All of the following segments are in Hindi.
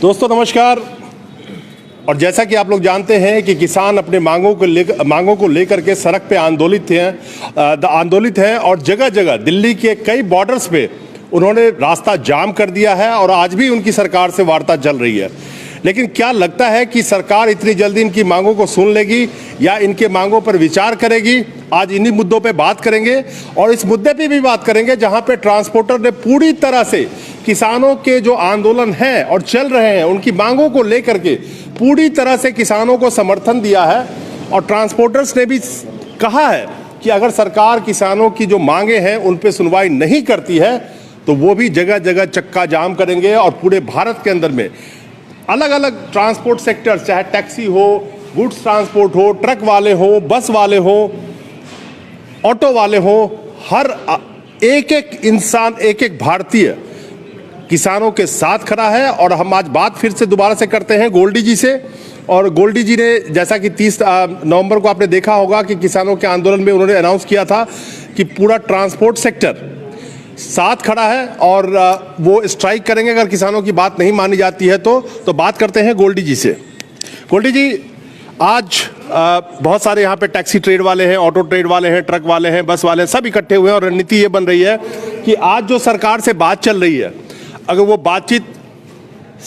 दोस्तों नमस्कार। और जैसा कि आप लोग जानते हैं कि किसान अपने मांगों को लेकर के सड़क पे आंदोलित हैं और जगह जगह दिल्ली के कई बॉर्डर्स पे उन्होंने रास्ता जाम कर दिया है और आज भी उनकी सरकार से वार्ता चल रही है। लेकिन क्या लगता है कि सरकार इतनी जल्दी इनकी मांगों को सुन लेगी या इनके मांगों पर विचार करेगी? आज इन्हीं मुद्दों पे बात करेंगे और इस मुद्दे पे भी बात करेंगे जहां पे ट्रांसपोर्टर ने पूरी तरह से किसानों के जो आंदोलन है और चल रहे हैं उनकी मांगों को लेकर के पूरी तरह से किसानों को समर्थन दिया है। और ट्रांसपोर्टर्स ने भी कहा है कि अगर सरकार किसानों की जो मांगे हैं उन पे सुनवाई नहीं करती है तो वो भी जगह जगह चक्का जाम करेंगे और पूरे भारत के अंदर में अलग अलग ट्रांसपोर्ट सेक्टर, चाहे टैक्सी हो, गुड्स ट्रांसपोर्ट हो, ट्रक वाले हो, बस वाले हो, ऑटो वाले हो, हर एक एक इंसान, एक एक भारतीय किसानों के साथ खड़ा है। और हम आज बात फिर से दोबारा से करते हैं गोल्डी जी से। और गोल्डी जी ने, जैसा कि 30 नवंबर को आपने देखा होगा कि किसानों के आंदोलन में उन्होंने अनाउंस किया था कि पूरा ट्रांसपोर्ट सेक्टर साथ खड़ा है और वो स्ट्राइक करेंगे अगर किसानों की बात नहीं मानी जाती है तो बात करते हैं गोल्डी जी से। गोल्डी जी, आज बहुत सारे यहाँ पे टैक्सी ट्रेड वाले हैं, ऑटो ट्रेड वाले हैं, ट्रक वाले हैं, बस वाले हैं, सब इकट्ठे हुए हैं और रणनीति ये बन रही है कि आज जो सरकार से बात चल रही है, अगर वो बातचीत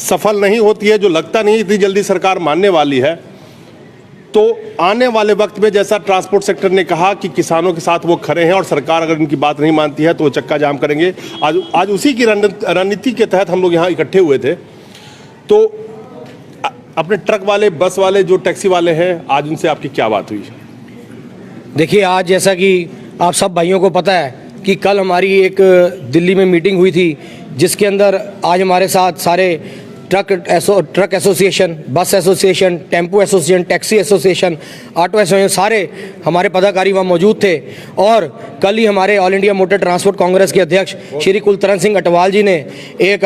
सफल नहीं होती है, जो लगता नहीं इतनी जल्दी सरकार मानने वाली है, तो आने वाले वक्त में जैसा ट्रांसपोर्ट सेक्टर ने कहा कि किसानों के साथ वो खड़े हैं और सरकार अगर उनकी बात नहीं मानती है तो वो चक्का जाम करेंगे। आज उसी की रणनीति के तहत हम लोग यहाँ इकट्ठे हुए थे। तो अपने ट्रक वाले, बस वाले, जो टैक्सी वाले हैं, आज उनसे आपकी क्या बात हुई? देखिए, आज जैसा कि आप सब भाइयों को पता है कि कल हमारी एक दिल्ली में मीटिंग हुई थी जिसके अंदर आज हमारे साथ सारे ट्रक एसोसिएशन, बस association, tempo association, taxi association, auto association, सारे हमारे पदाधिकारी वहाँ मौजूद थे। और कल ही हमारे all India motor transport Congress के अध्यक्ष श्री कुलतरन सिंह अटवाल जी ने एक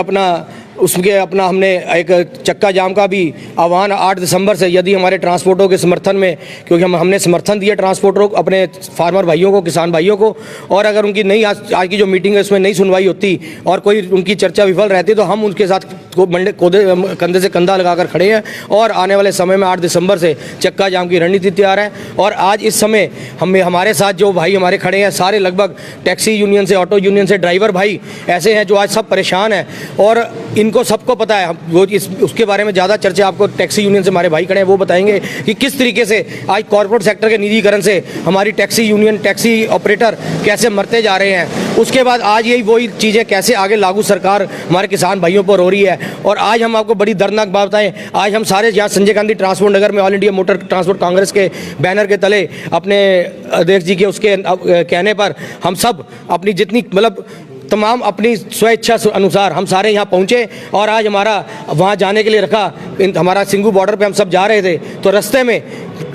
हमने एक चक्का जाम का भी आह्वान 8 दिसंबर से, यदि हमारे ट्रांसपोर्टरों के समर्थन में, क्योंकि हमने समर्थन दिया ट्रांसपोर्टरों अपने फार्मर भाइयों को, किसान भाइयों को, और अगर उनकी नहीं आज की जो मीटिंग है उसमें नहीं सुनवाई होती और कोई उनकी चर्चा विफल रहती तो हम उनके साथ कंधे से कंधा लगाकर खड़े हैं और आने वाले समय में 8 दिसंबर से चक्का जाम की रणनीति तैयार है। और आज इस समय हमारे साथ जो भाई हमारे खड़े हैं सारे लगभग टैक्सी यूनियन से, ऑटो यूनियन से, ड्राइवर भाई ऐसे हैं जो आज सब परेशान हैं और इनको सबको पता है। वो उसके बारे में ज़्यादा चर्चा आपको टैक्सी यूनियन से हमारे भाई खड़े हैं वो बताएंगे कि किस तरीके से आज कॉर्पोरेट सेक्टर के निजीकरण से हमारी टैक्सी यूनियन, टैक्सी ऑपरेटर कैसे मरते जा रहे हैं। उसके बाद आज यही वही चीज़ें कैसे आगे लागू सरकार हमारे किसान भाइयों पर हो रही है। और आज हम आपको बड़ी दर्दनाक बात बताएं, आज हम सारे यहाँ संजय गांधी ट्रांसपोर्ट नगर में all India motor transport Congress के बैनर के तले अपने अध्यक्ष जी के उसके कहने पर हम सब अपनी जितनी तमाम अपनी स्वेच्छा अनुसार हम सारे यहाँ पहुँचे और आज हमारा वहाँ जाने के लिए रखा। हमारा सिंगू बॉर्डर पे हम सब जा रहे थे तो रास्ते में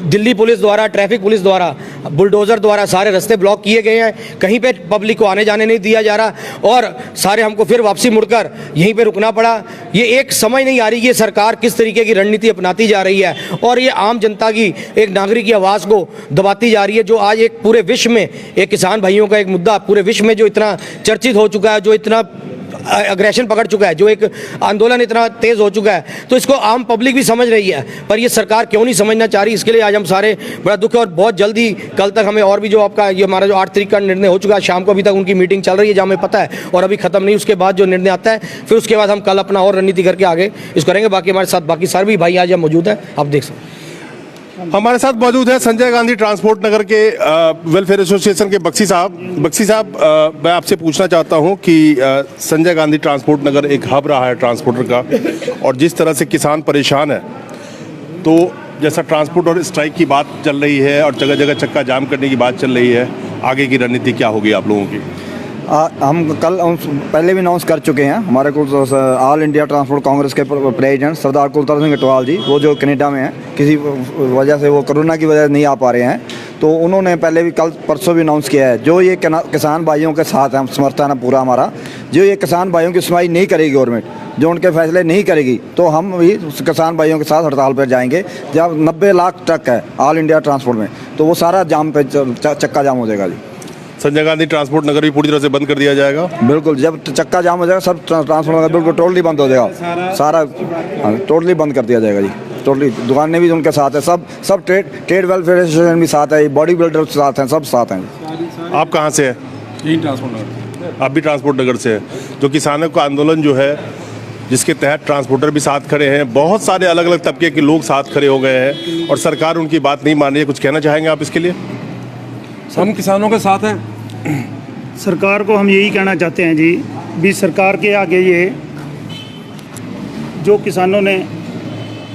दिल्ली पुलिस द्वारा, ट्रैफिक पुलिस द्वारा, बुलडोज़र द्वारा सारे रास्ते ब्लॉक किए गए हैं। कहीं पे पब्लिक को आने जाने नहीं दिया जा रहा और सारे हमको फिर वापसी मुड़कर यहीं पे रुकना पड़ा। ये एक समझ नहीं आ रही कि सरकार किस तरीके की रणनीति अपनाती जा रही है और ये आम जनता की, एक नागरिक की आवाज़ को दबाती जा रही है, जो आज एक पूरे विश्व में एक किसान भाइयों का एक मुद्दा पूरे विश्व में जो इतना चर्चित हो चुका है, जो इतना अग्रेशन पकड़ चुका है, जो एक आंदोलन इतना तेज़ हो चुका है, तो इसको आम पब्लिक भी समझ रही है पर ये सरकार क्यों नहीं समझना चाह रही। इसके लिए आज हम सारे बड़ा दुख है और बहुत जल्दी कल तक हमें और भी जो आपका ये हमारा जो 8 तारीख का निर्णय हो चुका है, शाम को अभी तक उनकी मीटिंग चल रही है जहाँ हमें पता है और अभी खत्म नहीं, उसके बाद जो निर्णय आता है फिर उसके बाद हम कल अपना और रणनीति करके आगे इसको करेंगे। बाकी हमारे साथ बाकी सारे भी भाई आज यहाँ मौजूद हैं, आप देख सकते हैं। हमारे साथ मौजूद है संजय गांधी ट्रांसपोर्ट नगर के वेलफेयर एसोसिएशन के बख्शी साहब। बख्शी साहब, मैं आपसे पूछना चाहता हूं कि संजय गांधी ट्रांसपोर्ट नगर एक हब रहा है ट्रांसपोर्टर का और जिस तरह से किसान परेशान है, तो जैसा ट्रांसपोर्ट और स्ट्राइक की बात चल रही है और जगह जगह चक्का जाम करने की बात चल रही है, आगे की रणनीति क्या होगी आप लोगों की? हम कल पहले भी अनाउंस कर चुके हैं। हमारे को ऑल इंडिया ट्रांसपोर्ट कांग्रेस के प्रेसिडेंट सरदार कुलतरन सिंह अटवाल जी, वो जो कनाडा में हैं, किसी वजह से वो कोरोना की वजह से नहीं आ पा रहे हैं, तो उन्होंने पहले भी कल परसों भी अनाउंस किया है जो ये किसान भाइयों के साथ है, समर्थन है पूरा हमारा। जो ये किसान भाइयों की सुनवाई नहीं करेगी गवर्नमेंट, जो उनके फैसले नहीं करेगी, तो हम भी किसान भाइयों के साथ हड़ताल पर जाएंगे। जब 90 लाख ट्रक है ऑल इंडिया ट्रांसपोर्ट में, तो वो सारा जाम पे चक्का जाम हो जाएगा जी। संजय गांधी ट्रांसपोर्ट नगर भी पूरी तरह से बंद कर दिया जाएगा। बिल्कुल, जब चक्का जाम हो जाएगा सब ट्रांसपोर्ट बिल्कुल टोटली बंद हो जाएगा, सारा टोटली बंद कर दिया जाएगा जी। टोटली दुकानें भी उनके साथ है, सब ट्रेड वेलफेयर एसोसिएशन भी साथ है, बॉडी बिल्डर साथ हैं, सब साथ हैं। आप कहाँ से हैं? यही ट्रांसपोर्ट नगर। आप भी ट्रांसपोर्ट नगर से हैं। जो किसानों का आंदोलन जो है, जिसके तहत ट्रांसपोर्टर भी साथ खड़े हैं, बहुत सारे अलग अलग तबके के लोग साथ खड़े हो गए हैं और सरकार उनकी बात नहीं मान रही है, कुछ कहना चाहेंगे आप इसके लिए? हम किसानों के साथ हैं। सरकार को हम यही कहना चाहते हैं जी, भी सरकार के आगे ये जो किसानों ने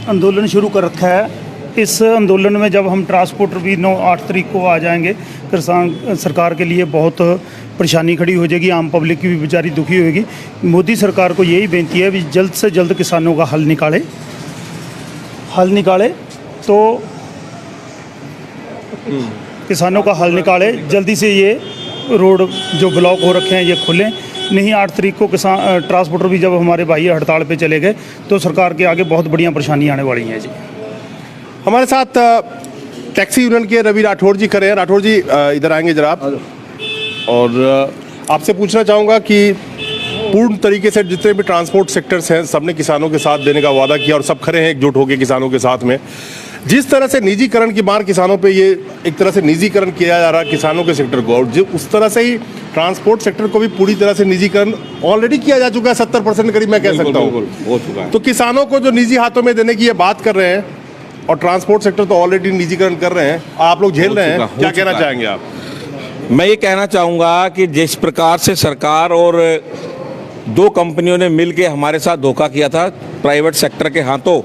आंदोलन शुरू कर रखा है, इस आंदोलन में जब हम ट्रांसपोर्टर भी 9-8 तारीख को आ जाएंगे, किसान सरकार के लिए बहुत परेशानी खड़ी हो जाएगी, आम पब्लिक की भी बेचारी दुखी होगी। मोदी सरकार को यही बेनती है भी जल्द से जल्द किसानों का हल निकाले तो किसानों का हल निकाले, जल्दी से ये रोड जो ब्लॉक हो रखे हैं ये खुलें, नहीं 8 तारीख को किसान ट्रांसपोर्टर भी जब हमारे भाई हड़ताल पे चले गए तो सरकार के आगे बहुत बढ़िया परेशानी आने वाली है जी। हमारे साथ टैक्सी यूनियन के रवि राठौर जी खड़े हैं। राठौर जी इधर आएंगे जरा आप, और आपसे पूछना चाहूँगा कि पूर्ण तरीके से जितने भी ट्रांसपोर्ट सेक्टर्स हैं सबने किसानों के साथ देने का वादा किया और सब खड़े हैं एकजुट होकर किसानों के साथ में। जिस तरह से निजीकरण की मार किसानों पे ये एक तरह से निजीकरण किया जा रहा है किसानों के सेक्टर को, और जो उस तरह से ही ट्रांसपोर्ट सेक्टर को भी पूरी तरह से निजीकरण ऑलरेडी किया जा चुका है, 70% करीब मैं कह सकता हूँ हो चुका है। तो किसानों को जो निजी हाथों में देने की ये बात कर रहे हैं और ट्रांसपोर्ट सेक्टर तो ऑलरेडी निजीकरण कर रहे हैं, आप लोग झेल रहे हैं, क्या कहना चाहेंगे आप? मैं ये कहना चाहूँगा कि जिस प्रकार से सरकार और 2 कंपनियों ने मिलकर हमारे साथ धोखा किया था, प्राइवेट सेक्टर के हाथों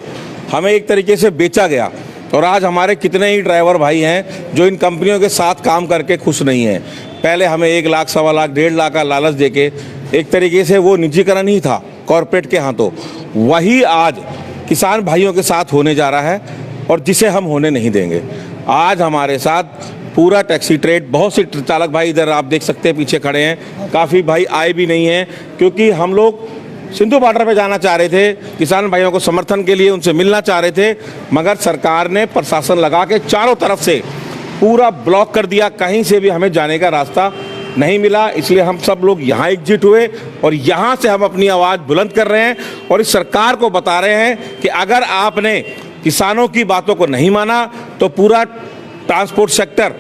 हमें एक तरीके से बेचा गया, और आज हमारे कितने ही ड्राइवर भाई हैं जो इन कंपनियों के साथ काम करके खुश नहीं हैं। पहले हमें 1 लाख, 1.25 लाख, 1.5 लाख का लालच देके एक तरीके से वो निजीकरण ही था कॉरपोरेट के हाथों, वही आज किसान भाइयों के साथ होने जा रहा है और जिसे हम होने नहीं देंगे। आज हमारे साथ पूरा टैक्सी ट्रेड, बहुत से चालक भाई इधर आप देख सकते हैं पीछे खड़े हैं, काफ़ी भाई आए भी नहीं हैं क्योंकि हम लोग सिंधु बॉर्डर पे जाना चाह रहे थे, किसान भाइयों को समर्थन के लिए उनसे मिलना चाह रहे थे, मगर सरकार ने प्रशासन लगा के चारों तरफ से पूरा ब्लॉक कर दिया, कहीं से भी हमें जाने का रास्ता नहीं मिला। इसलिए हम सब लोग यहाँ एकजुट हुए और यहाँ से हम अपनी आवाज़ बुलंद कर रहे हैं और इस सरकार को बता रहे हैं कि अगर आपने किसानों की बातों को नहीं माना तो पूरा ट्रांसपोर्ट सेक्टर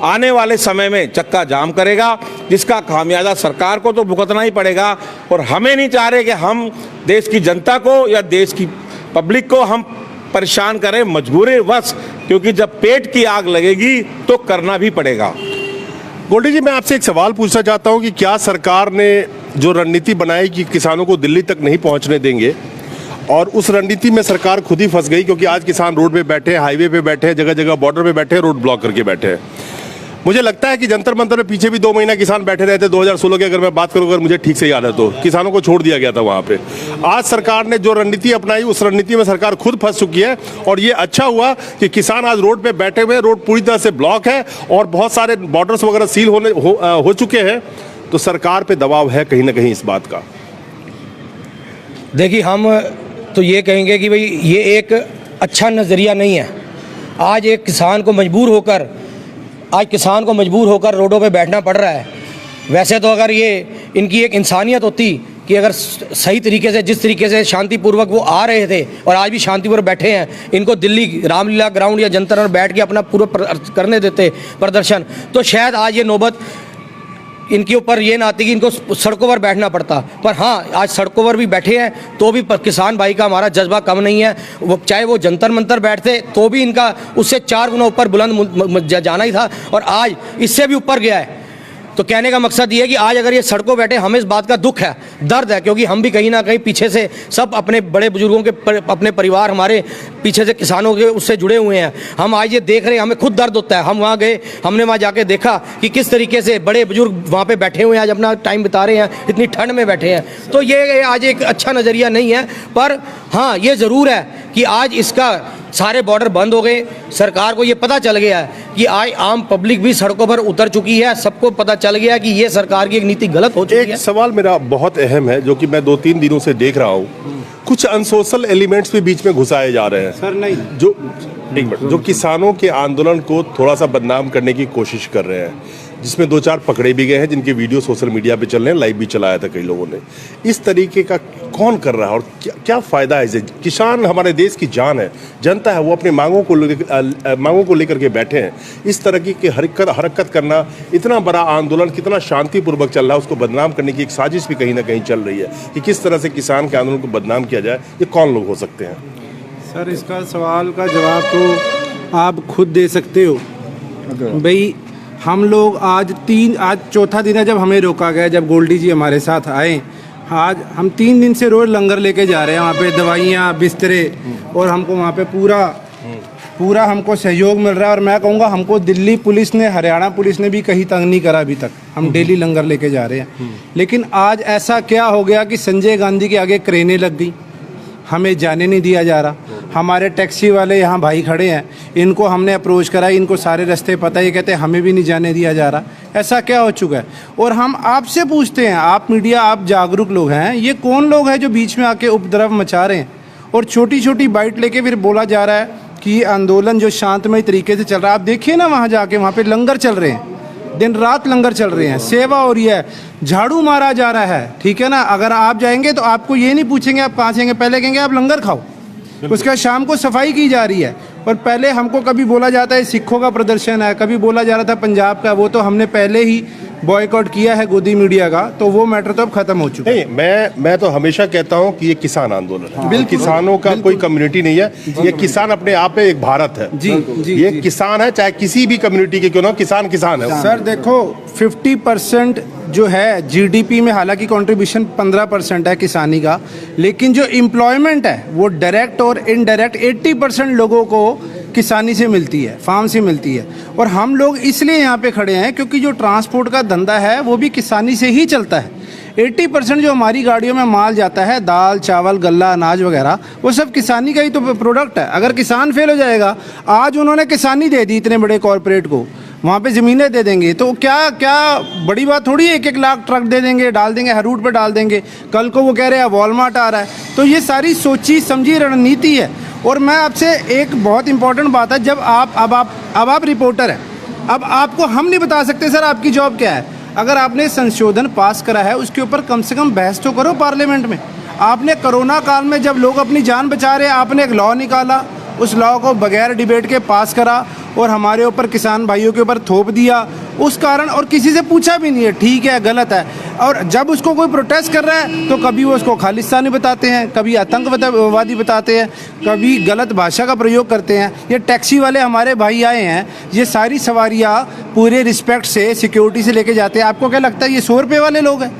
आने वाले समय में चक्का जाम करेगा, जिसका खामियाजा सरकार को तो भुगतना ही पड़ेगा। और हमें नहीं चाह रहे कि हम देश की जनता को या देश की पब्लिक को हम परेशान करें मजबूरीवश, क्योंकि जब पेट की आग लगेगी तो करना भी पड़ेगा। गोल्डी जी, मैं आपसे एक सवाल पूछना चाहता हूं कि क्या सरकार ने जो रणनीति बनाई कि किसानों को दिल्ली तक नहीं पहुंचने देंगे, और उस रणनीति में सरकार खुद ही फंस गई, क्योंकि आज किसान रोड पे बैठे हैं, हाईवे पे बैठे हैं, जगह जगह बॉर्डर पे बैठे हैं, रोड ब्लॉक करके बैठे हैं। मुझे लगता है कि जंतर मंतर में पीछे भी 2 महीना किसान बैठे रहते। 2016 की अगर मैं बात करूँ, अगर मुझे ठीक से याद है तो किसानों को छोड़ दिया गया था वहाँ पे। आज सरकार ने जो रणनीति अपनाई उस रणनीति में सरकार खुद फंस चुकी है, और ये अच्छा हुआ कि किसान आज रोड पे बैठे हुए, रोड पूरी तरह से ब्लॉक है और बहुत सारे बॉर्डर्स वगैरह सील हो चुके हैं। तो सरकार पे दबाव है कहीं ना कहीं इस बात का। देखिए, हम तो ये कहेंगे कि भाई ये एक अच्छा नज़रिया नहीं है। आज एक किसान को मजबूर होकर रोडों पे बैठना पड़ रहा है। वैसे तो अगर ये इनकी एक इंसानियत होती कि अगर सही तरीके से, जिस तरीके से शांतिपूर्वक वो आ रहे थे और आज भी शांतिपूर्वक बैठे हैं, इनको दिल्ली रामलीला ग्राउंड या जंतर पर बैठ के अपना पूरा करने देते प्रदर्शन, तो शायद आज ये नौबत इनके ऊपर ये ना आती कि इनको सड़कों पर बैठना पड़ता। पर हाँ, आज सड़कों पर भी बैठे हैं तो भी किसान भाई का हमारा जज्बा कम नहीं है। वो चाहे वो जंतर मंतर बैठते तो भी इनका उससे 4 गुना ऊपर बुलंद जाना ही था, और आज इससे भी ऊपर गया है। तो कहने का मकसद ये है कि आज अगर ये सड़कों बैठे, हमें इस बात का दुख है, दर्द है, क्योंकि हम भी कहीं ना कहीं पीछे से सब अपने बड़े बुजुर्गों के अपने परिवार हमारे पीछे से किसानों के उससे जुड़े हुए हैं। हम आज ये देख रहे हैं, हमें खुद दर्द होता है। हम वहाँ गए, हमने वहाँ जाके देखा कि किस तरीके से बड़े बुजुर्ग वहाँ पे बैठे हुए हैं, आज अपना टाइम बिता रहे हैं, इतनी ठंड में बैठे हैं। तो ये आज एक अच्छा नज़रिया नहीं है। पर हाँ, ये ज़रूर है कि आज इसका सारे बॉर्डर बंद हो गए, सरकार को ये पता चल गया है कि आज आम पब्लिक भी सड़कों पर उतर चुकी है, सबको पता चल गया कि ये सरकार की एक नीति गलत हो चुकी है। एक सवाल मेरा बहुत अहम है जो कि मैं 2-3 दिनों से देख रहा हूँ, कुछ अनसोशल एलिमेंट्स भी बीच में घुसाए जा रहे हैं सर। नहीं, जो किसानों के आंदोलन को थोड़ा सा बदनाम करने की कोशिश कर रहे हैं, जिसमें 2-4 पकड़े भी गए हैं, जिनके वीडियो सोशल मीडिया पे चल रहे हैं, लाइव भी चलाया था कई लोगों ने। इस तरीके का कौन कर रहा है और क्या फ़ायदा है इसे? किसान हमारे देश की जान है, जनता है, वो अपनी मांगों को लेकर के बैठे हैं। इस तरह की हरकत करना, इतना बड़ा आंदोलन कितना शांतिपूर्वक चल रहा है, उसको बदनाम करने की एक साजिश भी कहीं ना कहीं चल रही है कि किस तरह से किसान के आंदोलन को बदनाम किया जाए। ये कौन लोग हो सकते हैं? सर, इसका सवाल का जवाब तो आप खुद दे सकते हो। भाई, हम लोग आज चौथा दिन है जब हमें रोका गया, जब गोल्डी जी हमारे साथ आए। आज हम 3 दिन से रोज़ लंगर लेके जा रहे हैं, वहाँ पे दवाइयाँ, बिस्तरे, और हमको वहाँ पे पूरा हमको सहयोग मिल रहा है। और मैं कहूँगा हमको दिल्ली पुलिस ने, हरियाणा पुलिस ने भी कहीं तंग नहीं करा अभी तक। हम डेली लंगर लेके जा रहे हैं। लेकिन आज ऐसा क्या हो गया कि संजय गांधी के आगे क्रेनें लग गई, हमें जाने नहीं दिया जा रहा। हमारे टैक्सी वाले यहाँ भाई खड़े हैं, इनको हमने अप्रोच करा, इनको सारे रास्ते पता है, ये कहते हैं हमें भी नहीं जाने दिया जा रहा। ऐसा क्या हो चुका है? और हम आपसे पूछते हैं, आप मीडिया, आप जागरूक लोग हैं, ये कौन लोग हैं जो बीच में आके उपद्रव मचा रहे हैं? और छोटी छोटी बाइट लेके फिर बोला जा रहा है कि आंदोलन जो शांतमय तरीके से चल रहा है। आप देखिए ना, वहाँ जाके वहाँ पे लंगर चल रहे हैं, दिन रात लंगर चल रहे हैं, सेवा हो रही है, झाड़ू मारा जा रहा है, ठीक है ना। अगर आप जाएंगे तो आपको ये नहीं पूछेंगे आप कहाँ से आएंगे, पहले कहेंगे आप लंगर खाओ। उसके बाद शाम को सफाई की जा रही है। और पहले हमको कभी बोला जाता है सिखों का प्रदर्शन है, कभी बोला जा रहा था पंजाब का, वो तो हमने पहले ही बॉयकॉट किया है गोदी मीडिया का, तो वो मैटर तो अब खत्म हो चुका है। नहीं, मैं तो हमेशा कहता हूं कि ये किसान आंदोलन है। बिल्कुल, किसानों का कोई कम्युनिटी नहीं है, ये किसान अपने आप में एक भारत है। ये किसान है, चाहे किसी भी कम्युनिटी के क्यों ना, किसान है। सर देखो, 50% जो है जीडीपी में, हालांकि कंट्रीब्यूशन 15% है किसानी का, लेकिन जो एम्प्लॉयमेंट है वो डायरेक्ट और इनडायरेक्ट 80% लोगों को किसानी से मिलती है, फार्म से मिलती है। और हम लोग इसलिए यहाँ पे खड़े हैं क्योंकि जो ट्रांसपोर्ट का धंधा है वो भी किसानी से ही चलता है। 80% जो हमारी गाड़ियों में माल जाता है, दाल, चावल, गल्ला, अनाज वगैरह, वो सब किसानी का ही तो प्रोडक्ट है। अगर किसान फेल हो जाएगा, आज उन्होंने किसानी दे दी इतने बड़े कॉरपोरेट को, वहाँ पे ज़मीनें दे देंगे, तो क्या बड़ी बात थोड़ी है। 1-1 लाख ट्रक दे देंगे, डाल देंगे, हर रूट पे डाल देंगे। कल को वो कह रहे हैं वॉलमार्ट आ रहा है। तो ये सारी सोची समझी रणनीति है। और मैं आपसे एक बहुत इंपॉर्टेंट बात है, जब आप रिपोर्टर हैं, अब आपको हम नहीं बता सकते सर आपकी जॉब क्या है। अगर आपने संशोधन पास करा है, उसके ऊपर कम से कम बहस तो करो पार्लियामेंट में। आपने कोरोना काल में जब लोग अपनी जान बचा रहे हैं, आपने एक लॉ निकाला, उस लॉ को बगैर डिबेट के पास करा और हमारे ऊपर, किसान भाइयों के ऊपर थोप दिया उस कारण, और किसी से पूछा भी नहीं है ठीक है गलत है। और जब उसको कोई प्रोटेस्ट कर रहा है तो कभी वो उसको खालिस्तानी बताते हैं, कभी आतंकवादी बताते हैं, कभी गलत भाषा का प्रयोग करते हैं। ये टैक्सी वाले हमारे भाई आए हैं, ये सारी सवारियाँ पूरे रिस्पेक्ट से, सिक्योरिटी से लेके जाते हैं। आपको क्या लगता है ये 100 रुपये वाले लोग हैं?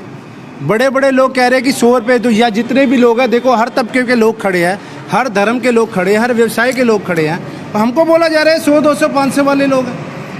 बड़े बड़े लोग कह रहे हैं कि 100 रुपये, तो या जितने भी लोग हैं, देखो हर तबके के लोग खड़े हैं, हर धर्म के लोग खड़े हैं, हर व्यवसाय के लोग खड़े हैं। हमको बोला जा रहा है 100, 200, 500 वाले लोग हैं।